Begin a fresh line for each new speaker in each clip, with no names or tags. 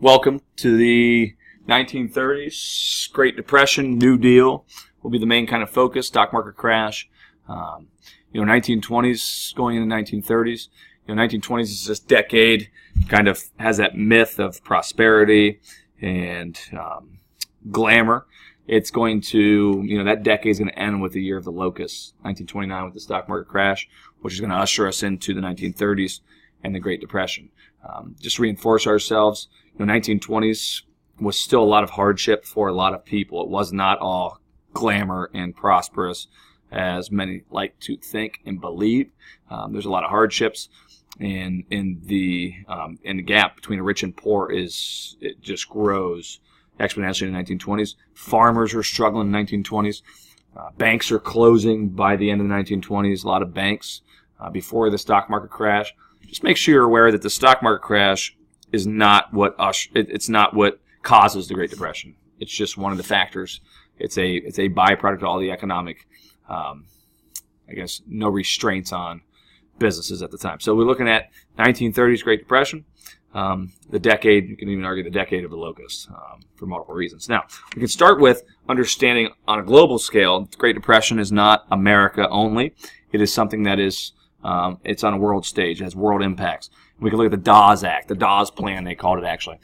Welcome to the 1930s. Great Depression, New Deal will be the main kind of focus. Stock market crash. 1920s going into 1930s. 1920s is this decade kind of has that myth of prosperity and glamour. It's going to, that decade is going to end with the year of the locust, 1929, with the stock market crash, which is going to usher us into the 1930s and the Great Depression. Just reinforce ourselves. 1920s was still a lot of hardship for a lot of people. It was not all glamour and prosperous as many like to think and believe. There's a lot of hardships, and the gap between the rich and poor it just grows exponentially in the 1920s. Farmers are struggling in the 1920s. Banks are closing by the end of the 1920s. A lot of banks before the stock market crash. Just make sure you're aware that the stock market crash is not what it's not what causes the Great Depression. It's just one of the factors. It's a byproduct of all the economic, no restraints on businesses at the time. So we're looking at 1930s Great Depression, the decade. You can even argue the decade of the locust for multiple reasons. Now we can start with understanding on a global scale. The Great Depression is not America only. It is something that is it's on a world stage. It has world impacts. We can look at the Dawes Act, the Dawes Plan, they called it actually,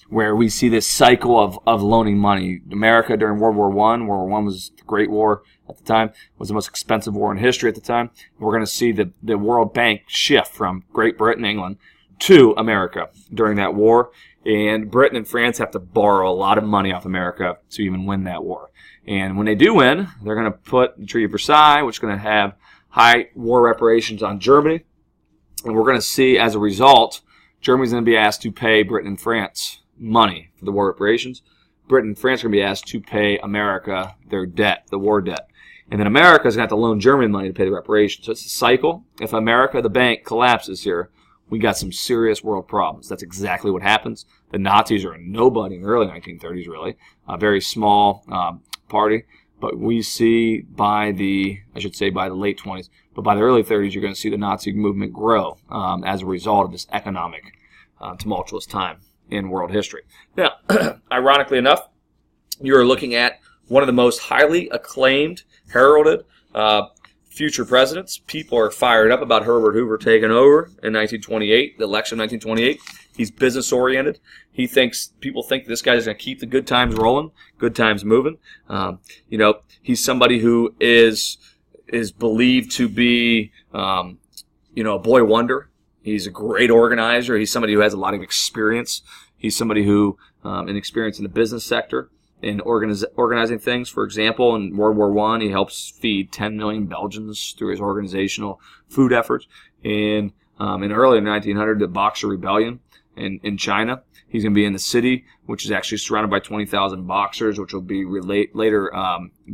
where we see this cycle of loaning money. America during World War I, World War I was the Great War at the time, was the most expensive war in history at the time. We're going to see the World Bank shift from Great Britain, England, to America during that war. And Britain and France have to borrow a lot of money off America to even win that war. And when they do win, they're going to put the Treaty of Versailles, which is going to have high war reparations on Germany. And we're going to see, as a result, Germany's going to be asked to pay Britain and France money for the war reparations. Britain and France are going to be asked to pay America their debt, the war debt. And then America is going to have to loan Germany money to pay the reparations. So it's a cycle. If America, the bank, collapses here, we got some serious world problems. That's exactly what happens. The Nazis are nobody in the early 1930s, really. A very small party. But we see by the late 20s, but by the early 30s, you're going to see the Nazi movement grow as a result of this economic tumultuous time in world history. Now, ironically enough, you're looking at one of the most highly acclaimed, heralded future presidents. People are fired up about Herbert Hoover taking over in 1928, the election of 1928. He's business-oriented. People think this guy's going to keep the good times rolling, good times moving. He's somebody who is believed to be, a boy wonder. He's a great organizer. He's somebody who has a lot of experience. He's somebody who, an experience in the business sector in organizing things. For example, in World War I, he helps feed 10 million Belgians through his organizational food efforts. In early 1900, the Boxer Rebellion in China. He's going to be in the city, which is actually surrounded by 20,000 Boxers, which will be later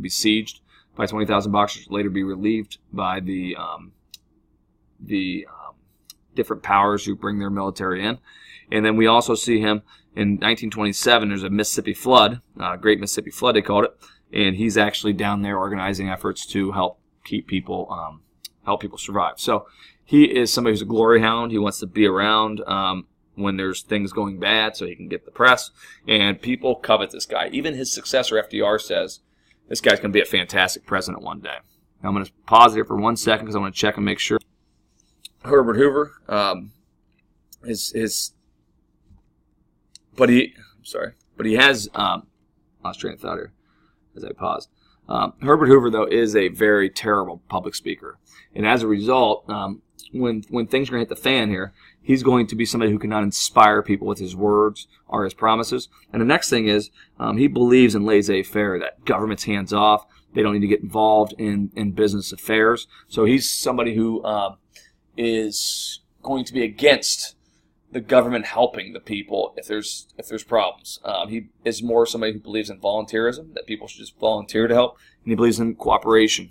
besieged by 20,000 Boxers, later be relieved by the different powers who bring their military in. And then we also see him in 1927. There's a Mississippi flood, Great Mississippi Flood they called it, and he's actually down there organizing efforts to help keep people survive. So he is somebody who's a glory hound. He wants to be around when there's things going bad so he can get the press, and people covet this guy. Even his successor, FDR, says this guy's going to be a fantastic president one day. Now, I'm going to pause here for 1 second because I want to check and make sure. Herbert Hoover, but he has, I lost train of thought here as I paused. Herbert Hoover, though, is a very terrible public speaker, and as a result, when things are going to hit the fan here, he's going to be somebody who cannot inspire people with his words or his promises. And the next thing is he believes in laissez-faire, that government's hands off. They don't need to get involved in business affairs. So he's somebody who is going to be against the government helping the people if there's problems. He is more somebody who believes in volunteerism, that people should just volunteer to help, and he believes in cooperation.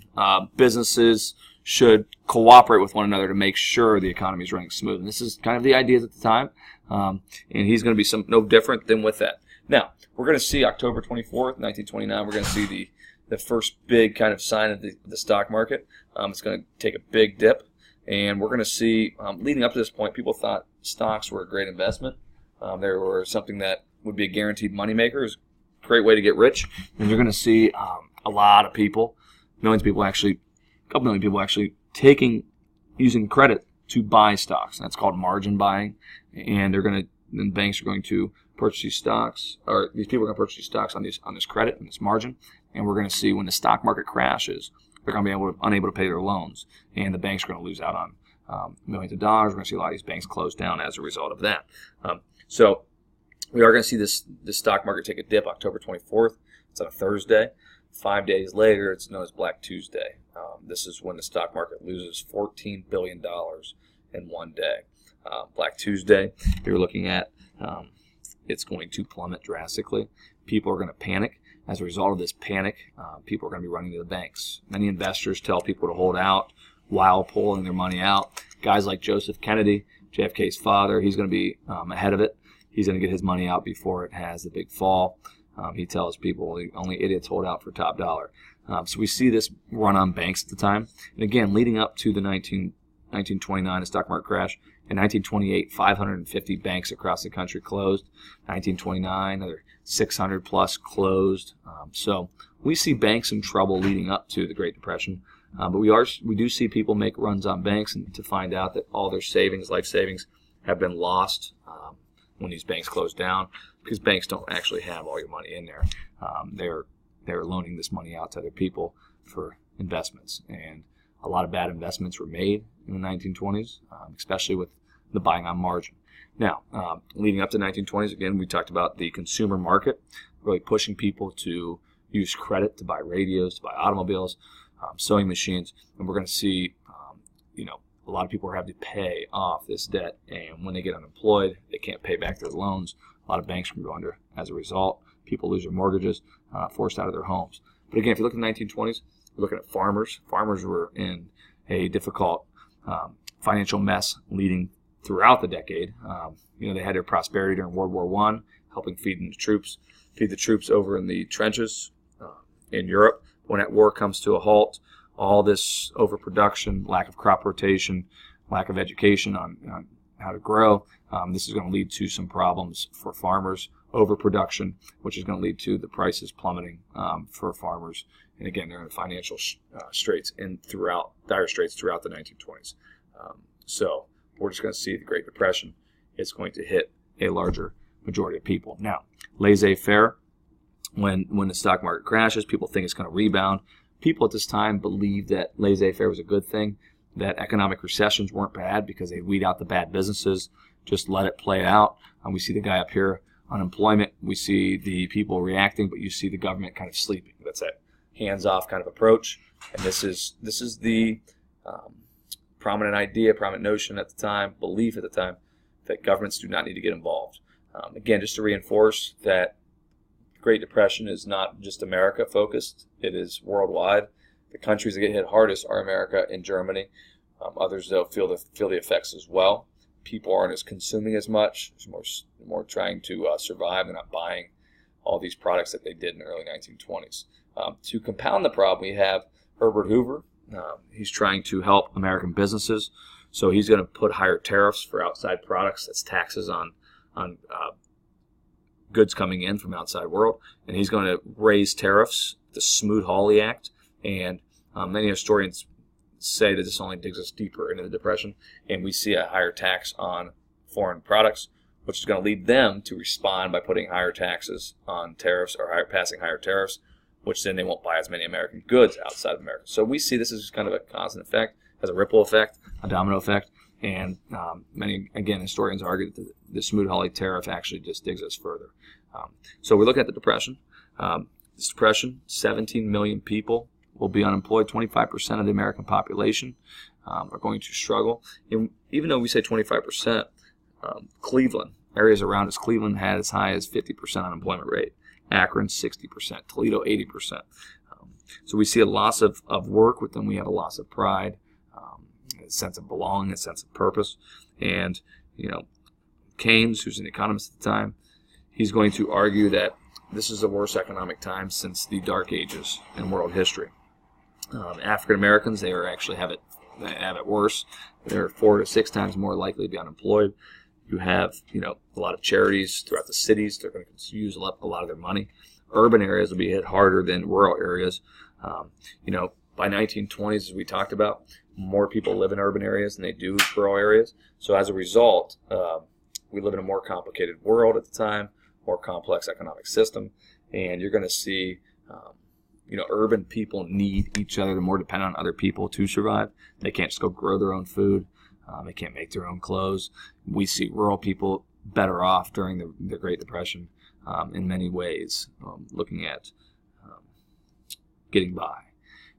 Businesses should cooperate with one another to make sure the economy is running smooth. And this is kind of the ideas at the time, and he's going to be no different than with that. Now, we're going to see October 24th, 1929, we're going to see the first big kind of sign of the stock market. It's going to take a big dip, and we're going to see, leading up to this point, people thought stocks were a great investment. There were something that would be a guaranteed moneymaker. It was a great way to get rich. And you're going to see a lot of people, millions of people actually, a couple million people actually using credit to buy stocks. And that's called margin buying. And then banks are going to purchase these stocks, or these people are going to purchase these stocks on this credit and this margin. And we're going to see when the stock market crashes, they're going to be unable to pay their loans, and the banks are going to lose out on millions of dollars. We're going to see a lot of these banks close down as a result of that. So we are going to see this stock market take a dip October 24th. It's on a Thursday. 5 days later, it's known as Black Tuesday. This is when the stock market loses $14 billion in one day. Black Tuesday, you're looking at it's going to plummet drastically. People are going to panic. As a result of this panic, people are going to be running to the banks. Many investors tell people to hold out while pulling their money out. Guys like Joseph Kennedy, JFK's father, he's going to be ahead of it. He's going to get his money out before it has the big fall. He tells people only idiots hold out for top dollar. So we see this run on banks at the time. And again, leading up to the 1929, the stock market crash. In 1928, 550 banks across the country closed. 1929, another 600 plus closed. So we see banks in trouble leading up to the Great Depression. But we do see people make runs on banks and to find out that all their savings, life savings, have been lost when these banks close down, because banks don't actually have all your money in there. They're loaning this money out to other people for investments, and a lot of bad investments were made in the 1920s, especially with the buying on margin. Now, leading up to the 1920s, again, we talked about the consumer market, really pushing people to use credit to buy radios, to buy automobiles, sewing machines, and we're going to see, a lot of people are having to pay off this debt, and when they get unemployed, they can't pay back their loans. A lot of banks can go under as a result. People lose their mortgages, forced out of their homes. But again, if you look at the 1920s, we're looking at farmers. Farmers were in a difficult financial mess leading throughout the decade. They had their prosperity during World War I, helping feed the troops over in the trenches in Europe. When that war comes to a halt, all this overproduction, lack of crop rotation, lack of education on how to grow, this is going to lead to some problems for farmers. Overproduction, which is going to lead to the prices plummeting for farmers. And again, they're in financial straits and dire straits throughout the 1920s. So we're just going to see the Great Depression. It's going to hit a larger majority of people. Now, laissez-faire, when the stock market crashes, people think it's going to rebound. People at this time believed that laissez-faire was a good thing, that economic recessions weren't bad because they weed out the bad businesses, just let it play out. We see the guy up here, unemployment. We see the people reacting, but you see the government kind of sleeping. That's that hands-off kind of approach. And this is the prominent idea, prominent notion at the time, belief at the time, that governments do not need to get involved. Again, just to reinforce that Great Depression is not just America focused, it is worldwide. The countries that get hit hardest are America and Germany. Others, they'll feel the effects as well. People aren't as consuming as much. There's more trying to survive. They're not buying all these products that they did in the early 1920s. To compound the problem, we have Herbert Hoover. He's trying to help American businesses. So he's going to put higher tariffs for outside products. That's taxes on goods coming in from outside world. And he's going to raise tariffs, the Smoot-Hawley Act. And many historians say that this only digs us deeper into the Depression, and we see a higher tax on foreign products, which is going to lead them to respond by putting higher taxes on tariffs or passing higher tariffs, which then they won't buy as many American goods outside of America. So we see this as kind of a constant effect, as a ripple effect, a domino effect, and many, again, historians argue that the Smoot-Hawley tariff actually just digs us further. So we look at the Depression. This Depression, 17 million people will be unemployed. 25% of the American population are going to struggle. And even though we say 25%, Cleveland, areas around us, Cleveland had as high as 50% unemployment rate. Akron, 60%. Toledo, 80%. So we see a loss of work. With them, we have a loss of pride, a sense of belonging, a sense of purpose. And, Keynes, who's an economist at the time, he's going to argue that this is the worst economic time since the Dark Ages in world history. African Americans, they actually have it worse. They're 4 to 6 times more likely to be unemployed. You have, a lot of charities throughout the cities. They're going to use a lot of their money. Urban areas will be hit harder than rural areas. By 1920s, as we talked about, more people live in urban areas than they do rural areas. So as a result, we live in a more complicated world at the time, more complex economic system, and you're going to see, urban people need each other. They're more dependent on other people to survive. They can't just go grow their own food. They can't make their own clothes. We see rural people better off during the Great Depression in many ways, looking at getting by.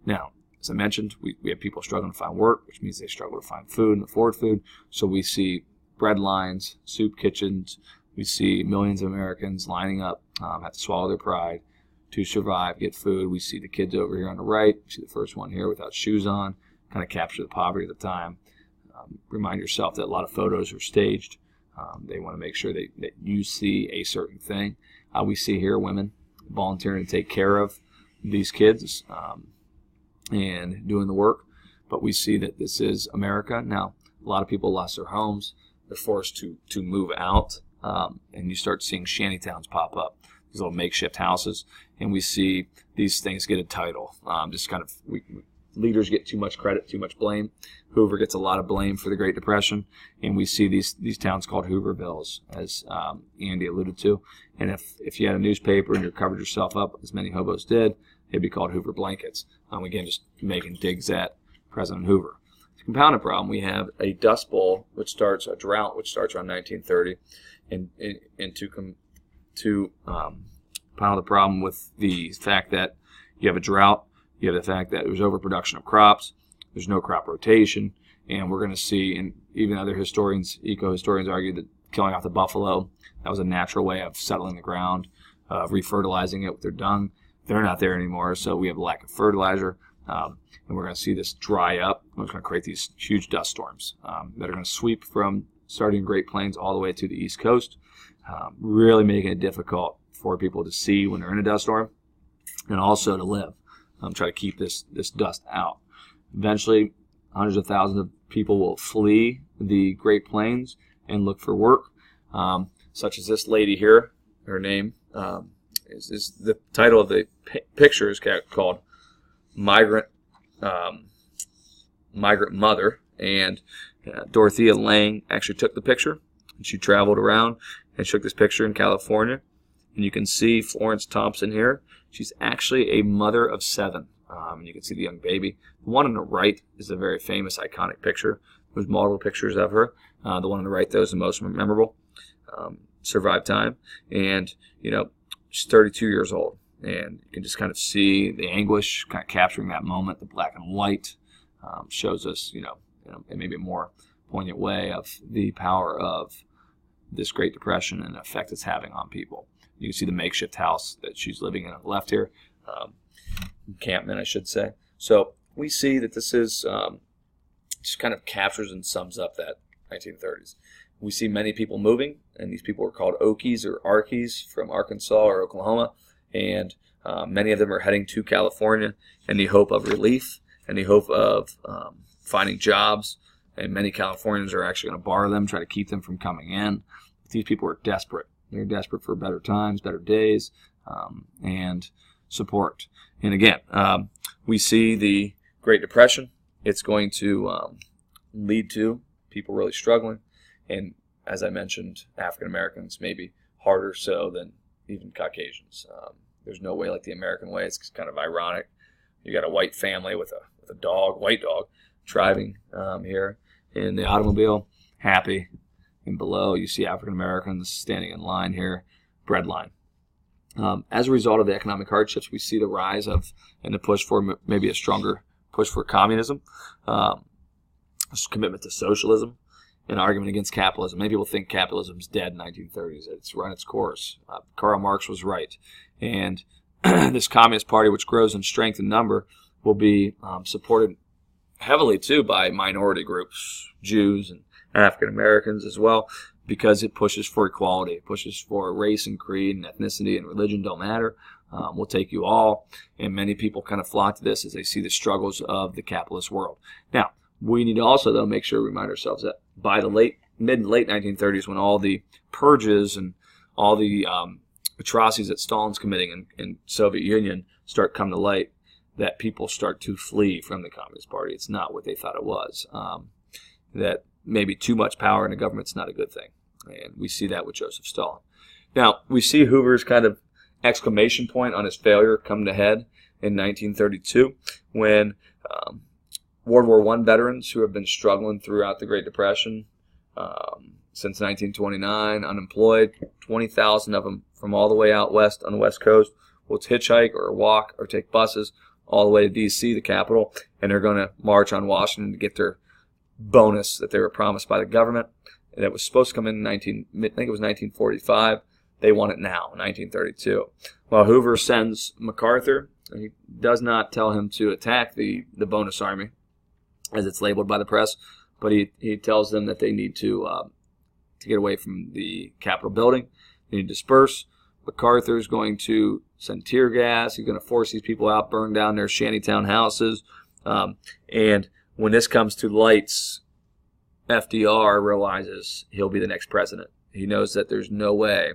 Now, as I mentioned, we have people struggling to find work, which means they struggle to find food and afford food. So we see bread lines, soup kitchens. We see millions of Americans lining up, have to swallow their pride to survive, get food. We see the kids over here on the right. We see the first one here without shoes on, kind of capture the poverty of the time. Remind yourself that a lot of photos are staged. They want to make sure that you see a certain thing. We see here women volunteering to take care of these kids and doing the work. But we see that this is America. Now, a lot of people lost their homes. They're forced to move out. And you start seeing shanty towns pop up, these little makeshift houses. And we see these things get a title. Leaders get too much credit, too much blame. Hoover gets a lot of blame for the Great Depression, and we see these towns called Hoovervilles, as Andy alluded to. And if you had a newspaper and you covered yourself up, as many hobos did, they'd be called Hoover blankets. Again, just making digs at President Hoover. To compound the problem, we have a dust bowl, a drought, which starts around 1930, and to compound the problem with the fact that you have a drought. You have the fact that there's overproduction of crops, there's no crop rotation, and we're going to see, and even other eco-historians argue that killing off the buffalo, that was a natural way of settling the ground, refertilizing it with their dung. They're not there anymore, so we have a lack of fertilizer, and we're going to see this dry up. It's going to create these huge dust storms that are going to sweep from starting Great Plains all the way to the East Coast, really making it difficult for people to see when they're in a dust storm, and also to live. Try to keep this dust out. Eventually, hundreds of thousands of people will flee the Great Plains and look for work, such as this lady here. Her name is the title of the picture is called Migrant Mother, and Dorothea Lange actually took the picture, and she traveled around and took this picture in California. And you can see Florence Thompson here. She's actually a mother of 7. And you can see the young baby. The one on the right is a very famous, iconic picture. There's multiple pictures of her. The one on the right, though, is the most memorable. Survived time. And, she's 32 years old. And you can just kind of see the anguish, kind of capturing that moment. The black and white shows us, in maybe a more poignant way of the power of this Great Depression and the effect it's having on people. You can see the makeshift house that she's living in on the left here, encampment, I should say. So we see that this is just kind of captures and sums up that 1930s. We see many people moving, and these people are called Okies or Arkies from Arkansas or Oklahoma, and many of them are heading to California in the hope of relief and the hope of finding jobs, and many Californians are actually going to borrow them, try to keep them from coming in. But these people are desperate. They're desperate for better times, better days, and support. And again, we see the Great Depression. It's going to lead to people really struggling. And as I mentioned, African Americans maybe harder so than even Caucasians. There's no way like the American way. It's kind of ironic. You got a white family with a dog, white dog, driving here in the automobile, happy. And below, you see African Americans standing in line here, bread line. As a result of the economic hardships, we see the rise of and the push for maybe a stronger push for communism, commitment to socialism, an argument against capitalism. Many people think capitalism is dead in the 1930s. It's run its course. Karl Marx was right. And this Communist Party, which grows in strength and number, will be supported heavily, too, by minority groups, Jews and African Americans as well, because it pushes for equality. It pushes for race and creed and ethnicity and religion don't matter. We'll take you all. And many people kind of flock to this as they see the struggles of the capitalist world. Now, we need to also, though, make sure we remind ourselves that by the late mid-late 1930s, when all the purges and all the atrocities that Stalin's committing in Soviet Union start coming to light, that people start to flee from the Communist Party. It's not what they thought it was. That maybe too much power in a government's not a good thing. And we see that with Joseph Stalin. Now, we see Hoover's kind of exclamation point on his failure come to head in 1932 when World War I veterans who have been struggling throughout the Great Depression since 1929, unemployed, 20,000 of them from all the way out west on the West Coast, will hitchhike or walk or take buses all the way to D.C., the capital, and they're going to march on Washington to get their bonus that they were promised by the government. And it was supposed to come in I think it was 1945. They want it now, 1932. Well, Hoover sends MacArthur. He does not tell him to attack the bonus army, as it's labeled by the press, but he tells them that they need to get away from the Capitol building. They need to disperse. MacArthur is going to send tear gas. He's going to force these people out, burn down their shantytown houses. And when this comes to lights, FDR realizes he'll be the next president. He knows that there's no way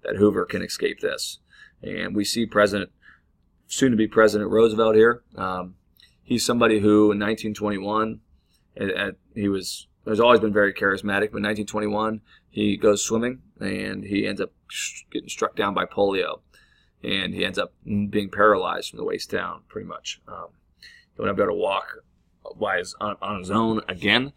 that Hoover can escape this. And we see soon-to-be President Roosevelt here. He's somebody who in 1921, has always been very charismatic, but in 1921 he goes swimming and he ends up getting struck down by polio. And he ends up being paralyzed from the waist down, pretty much. He'll never be able to walk on his own again.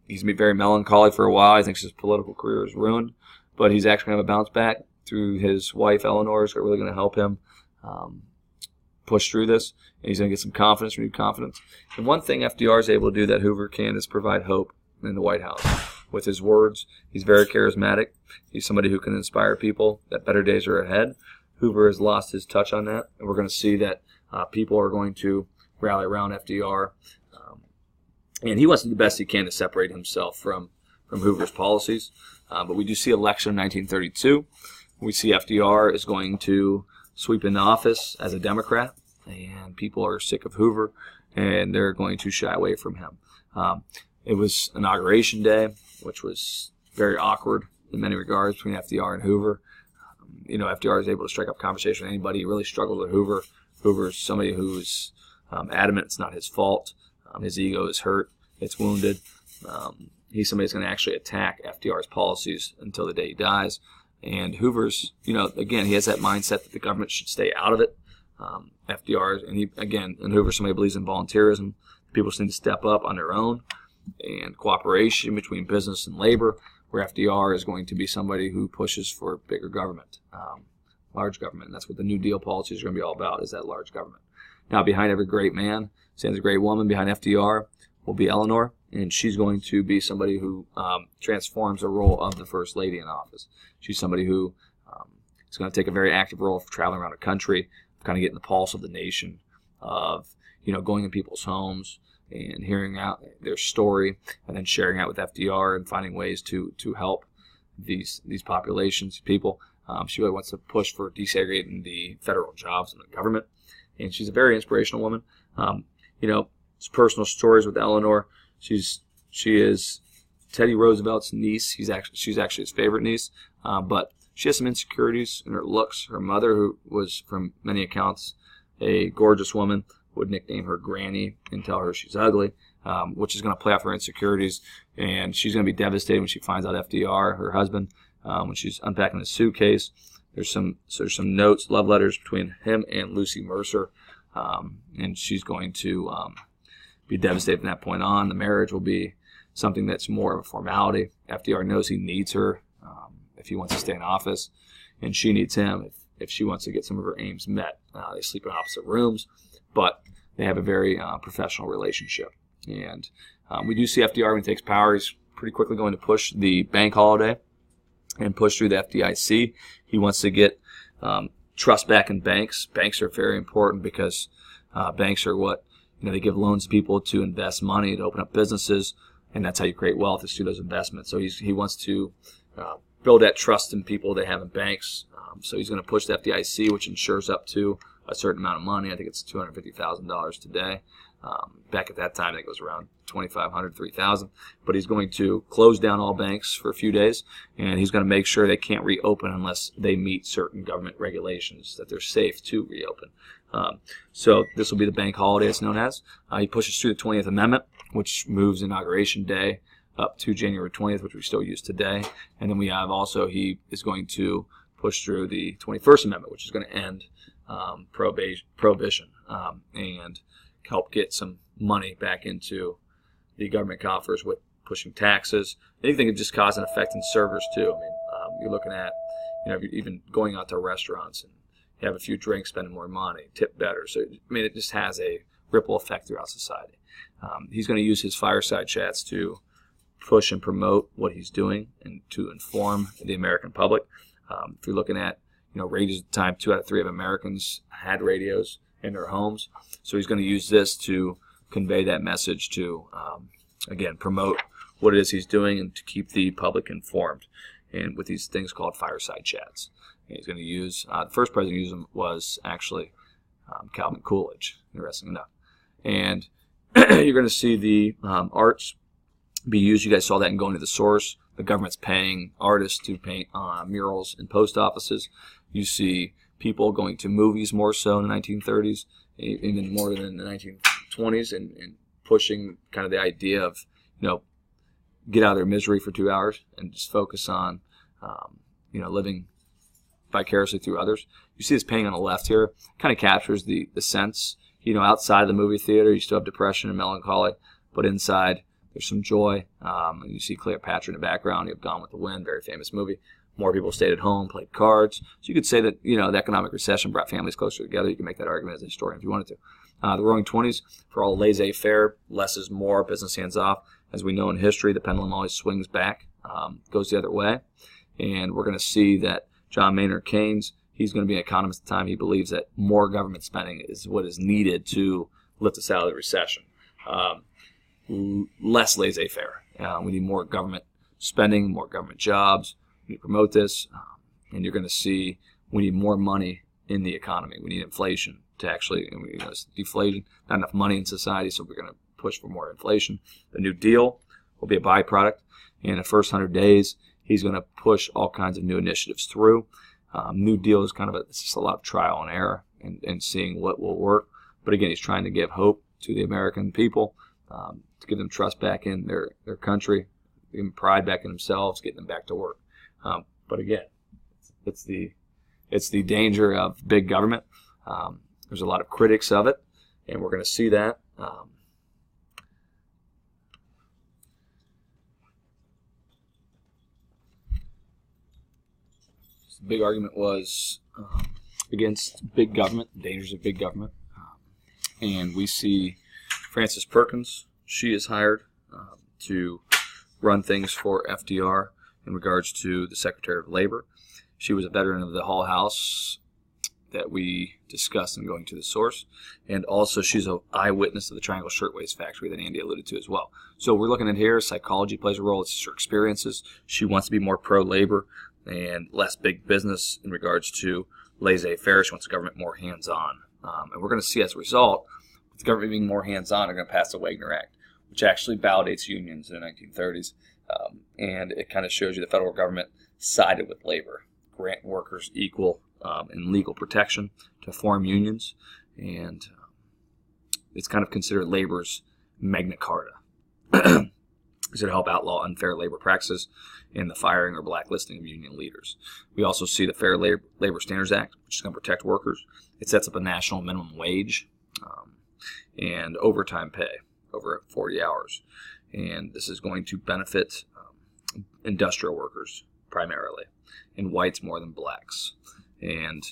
He's going to be very melancholy for a while. I think his political career is ruined, but he's actually going to have a bounce back through his wife, Eleanor, is really going to help him push through this. And he's going to get some confidence, renewed confidence. And one thing FDR is able to do that Hoover can is provide hope in the White House. With his words, he's very charismatic. He's somebody who can inspire people that better days are ahead. Hoover has lost his touch on that, and we're going to see that people are going to rally around FDR. And he wants to do the best he can to separate himself from Hoover's policies. But we do see election in 1932. We see FDR is going to sweep into office as a Democrat, and people are sick of Hoover, and they're going to shy away from him. It was Inauguration Day, which was very awkward in many regards between FDR and Hoover. FDR is able to strike up conversation with anybody. He really struggled with Hoover. Hoover's somebody who's adamant it's not his fault. His ego is hurt. It's wounded. He's somebody that's going to actually attack FDR's policies until the day he dies. And Hoover's, again, he has that mindset that the government should stay out of it. FDR, and Hoover, somebody who believes in volunteerism. People just need to step up on their own, and cooperation between business and labor, where FDR is going to be somebody who pushes for bigger government, large government. And that's what the New Deal policies are going to be all about, is that large government. Now, behind every great man stands a great woman. Behind FDR will be Eleanor, and she's going to be somebody who transforms the role of the First Lady in office. She's somebody who is going to take a very active role for traveling around the country, kind of getting the pulse of the nation, of going in people's homes and hearing out their story, and then sharing out with FDR and finding ways to help these populations, people. She really wants to push for desegregating the federal jobs in the government, and she's a very inspirational woman. Personal stories with Eleanor. She is Teddy Roosevelt's niece. She's actually his favorite niece, but she has some insecurities in her looks. Her mother, who was, from many accounts, a gorgeous woman, would nickname her Granny and tell her she's ugly, which is going to play off her insecurities. And she's going to be devastated when she finds out FDR, her husband, when she's unpacking the suitcase. There's some notes, love letters between him and Lucy Mercer, and she's going to be devastated from that point on. The marriage will be something that's more of a formality. FDR knows he needs her if he wants to stay in office, and she needs him if she wants to get some of her aims met. They sleep in opposite rooms, but they have a very professional relationship. And we do see FDR, when he takes power, he's pretty quickly going to push the bank holiday and push through the FDIC. He wants to get trust back in banks. Banks are very important because banks are what, they give loans to people to invest money, to open up businesses, and that's how you create wealth, is through those investments. So he wants to build that trust in people they have in banks. So he's going to push the FDIC, which insures up to a certain amount of money. I think it's $250,000 today. Back at that time, I think it was around 2,500, 3,000. But he's going to close down all banks for a few days, and he's going to make sure they can't reopen unless they meet certain government regulations that they're safe to reopen. So this will be the bank holiday, it's known as. He pushes through the 20th Amendment, which moves Inauguration Day up to January 20th, which we still use today. And then we have also, he is going to push through the 21st Amendment, which is going to end prohibition and help get some money back into the government coffers with pushing taxes. Anything that just cause an effect in servers too. I mean, you're looking at, even going out to restaurants and you have a few drinks, spending more money, tip better. So, I mean, it just has a ripple effect throughout society. He's going to use his fireside chats to push and promote what he's doing and to inform the American public. If you're looking at, radios at the time, 2 out of 3 of Americans had radios in their homes. So he's going to use this to convey that message to, again, promote what it is he's doing and to keep the public informed. And with these things called fireside chats. And he's going to use, the first president to use them was actually Calvin Coolidge, interesting enough. And you're going to see the arts be used. You guys saw that in Going to the Source. The government's paying artists to paint murals in post offices. You see people going to movies more so in the 1930s, even more than in the 1920s, and pushing kind of the idea of, get out of their misery for 2 hours and just focus on, living vicariously through others. You see this painting on the left here, kind of captures the sense. Outside of the movie theater, you still have depression and melancholy, but inside there's some joy. You see Cleopatra in the background. You have Gone with the Wind, very famous movie. More people stayed at home, played cards. So you could say that, the economic recession brought families closer together. You can make that argument as a historian if you wanted to. The Roaring Twenties, for all laissez-faire, less is more, business hands off. As we know in history, the pendulum always swings back, goes the other way. And we're going to see that John Maynard Keynes, he's going to be an economist at the time. He believes that more government spending is what is needed to lift us out of the recession. Less laissez-faire. We need more government spending, more government jobs. We need to promote this. And you're going to see we need more money in the economy. We need inflation to actually, it's deflation, not enough money in society, so we're going to push for more inflation. The New Deal will be a byproduct. In the first 100 days, he's going to push all kinds of new initiatives through. New Deal is it's just a lot of trial and error and seeing what will work. But again, he's trying to give hope to the American people, to give them trust back in their country, give them pride back in themselves, getting them back to work. But again, it's the danger of big government. There's a lot of critics of it, and we're going to see that. The big argument was against big government, dangers of big government. And we see Frances Perkins. She is hired to run things for FDR in regards to the Secretary of Labor. She was a veteran of the Hull House that we discussed in Going to the Source. And also she's an eyewitness of the Triangle Shirtwaist Factory that Andy alluded to as well. So we're looking at here, psychology plays a role. It's her experiences. She wants to be more pro-labor and less big business in regards to laissez-faire. She wants the government more hands-on. And we're going to see as a result, with the government being more hands-on, they're going to pass the Wagner Act, which actually validates unions in the 1930s. And it kind of shows you the federal government sided with labor, grant workers equal and legal protection to form unions, and it's kind of considered labor's Magna Carta. To help outlaw unfair labor practices and the firing or blacklisting of union leaders. We also see the Fair Labor Standards Act, which is going to protect workers. It sets up a national minimum wage and overtime pay over 40 hours. And this is going to benefit industrial workers primarily, and whites more than blacks. And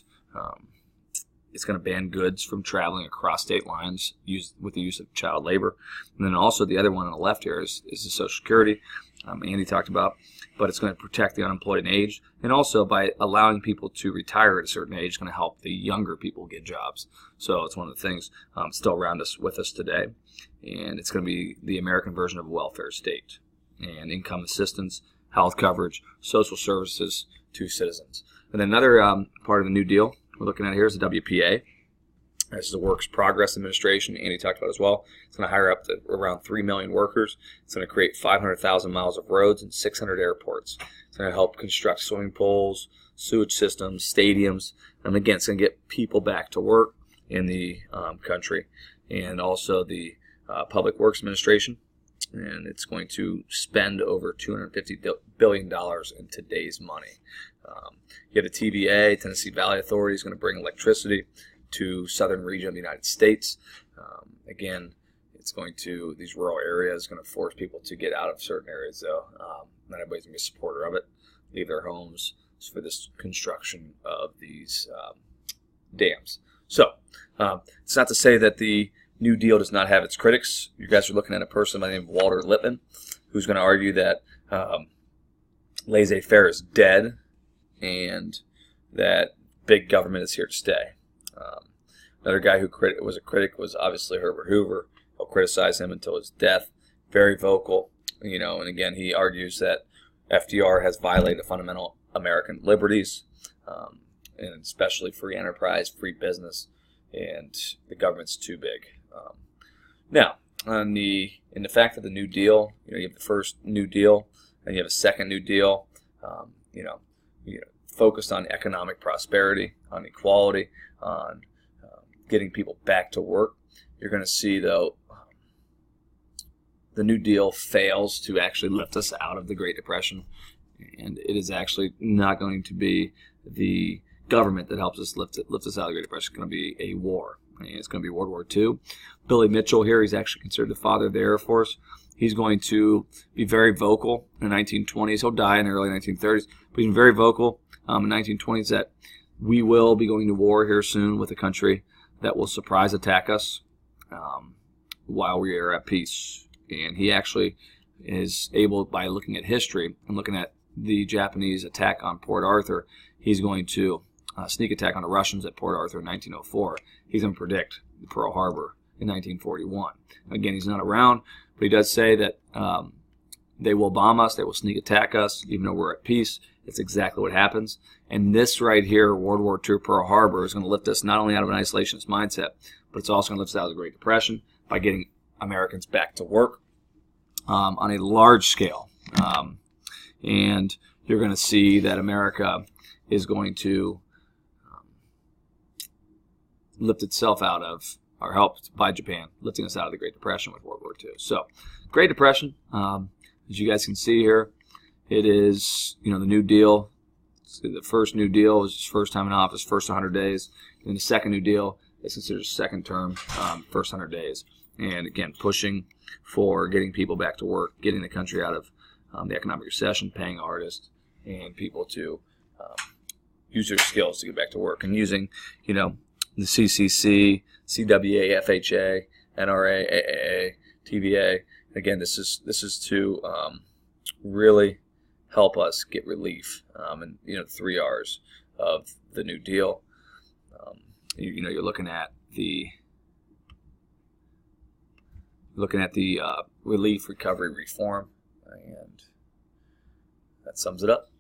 it's going to ban goods from traveling across state lines with the use of child labor. And then also the other one on the left here is the Social Security, Andy talked about, but it's going to protect the unemployed and aged. And also by allowing people to retire at a certain age, it's going to help the younger people get jobs. So it's one of the things still around us with us today. And it's going to be the American version of a welfare state and income assistance, health coverage, social services to citizens. And then another part of the New Deal we're looking at here is the WPA. This is the Works Progress Administration, Andy talked about as well. It's going to hire up to around 3 million workers. It's going to create 500,000 miles of roads and 600 airports. It's going to help construct swimming pools, sewage systems, stadiums. And again, it's going to get people back to work in the country. And also the Public Works Administration. And it's going to spend over $250 billion in today's money. You have the TVA, Tennessee Valley Authority, is going to bring electricity to southern region of the United States. Again, it's going to, these rural areas, going to force people to get out of certain areas, though. Not everybody's going to be a supporter of it, leave their homes for this construction of these dams. So, it's not to say that the New Deal does not have its critics. You guys are looking at a person by the name of Walter Lippmann, who's going to argue that laissez-faire is dead and that big government is here to stay. Another guy who was a critic was obviously Herbert Hoover. He'll criticize him until his death. Very vocal, and again, he argues that FDR has violated fundamental American liberties, and especially free enterprise, free business, and the government's too big. Now, in the fact of the New Deal, you have the first New Deal, and you have a second New Deal, focused on economic prosperity, on equality, on getting people back to work. You're going to see, though, the New Deal fails to actually lift us out of the Great Depression, and it is actually not going to be the government that helps us lift us out of the Great Depression. It's going to be a war. It's going to be World War II. Billy Mitchell here, he's actually considered the father of the Air Force. He's going to be very vocal in the 1920s. He'll die in the early 1930s, but he's very vocal in the 1920s that we will be going to war here soon with a country that will surprise attack us while we are at peace. And he actually is able, by looking at history and looking at the Japanese attack on Port Arthur, he's going to sneak attack on the Russians at Port Arthur in 1904. He's going to predict Pearl Harbor in 1941. Again, he's not around, but he does say that they will bomb us, they will sneak attack us, even though we're at peace. It's exactly what happens. And this right here, World War II, Pearl Harbor, is going to lift us not only out of an isolationist mindset, but it's also going to lift us out of the Great Depression by getting Americans back to work on a large scale. And you're going to see that America is going to lift itself out of, or helped by Japan, lifting us out of the Great Depression with World War II. So, Great Depression, as you guys can see here, it is, the New Deal. The first New Deal was his first time in office, first 100 days. And the second New Deal is considered second term, first 100 days. And again, pushing for getting people back to work, getting the country out of the economic recession, paying artists and people to use their skills to get back to work, and using, the CCC, CWA, FHA, NRA, AAA, TVA. Again, this is to really help us get relief, and the 3 R's of the New Deal. You're looking at the relief, recovery, reform, and that sums it up.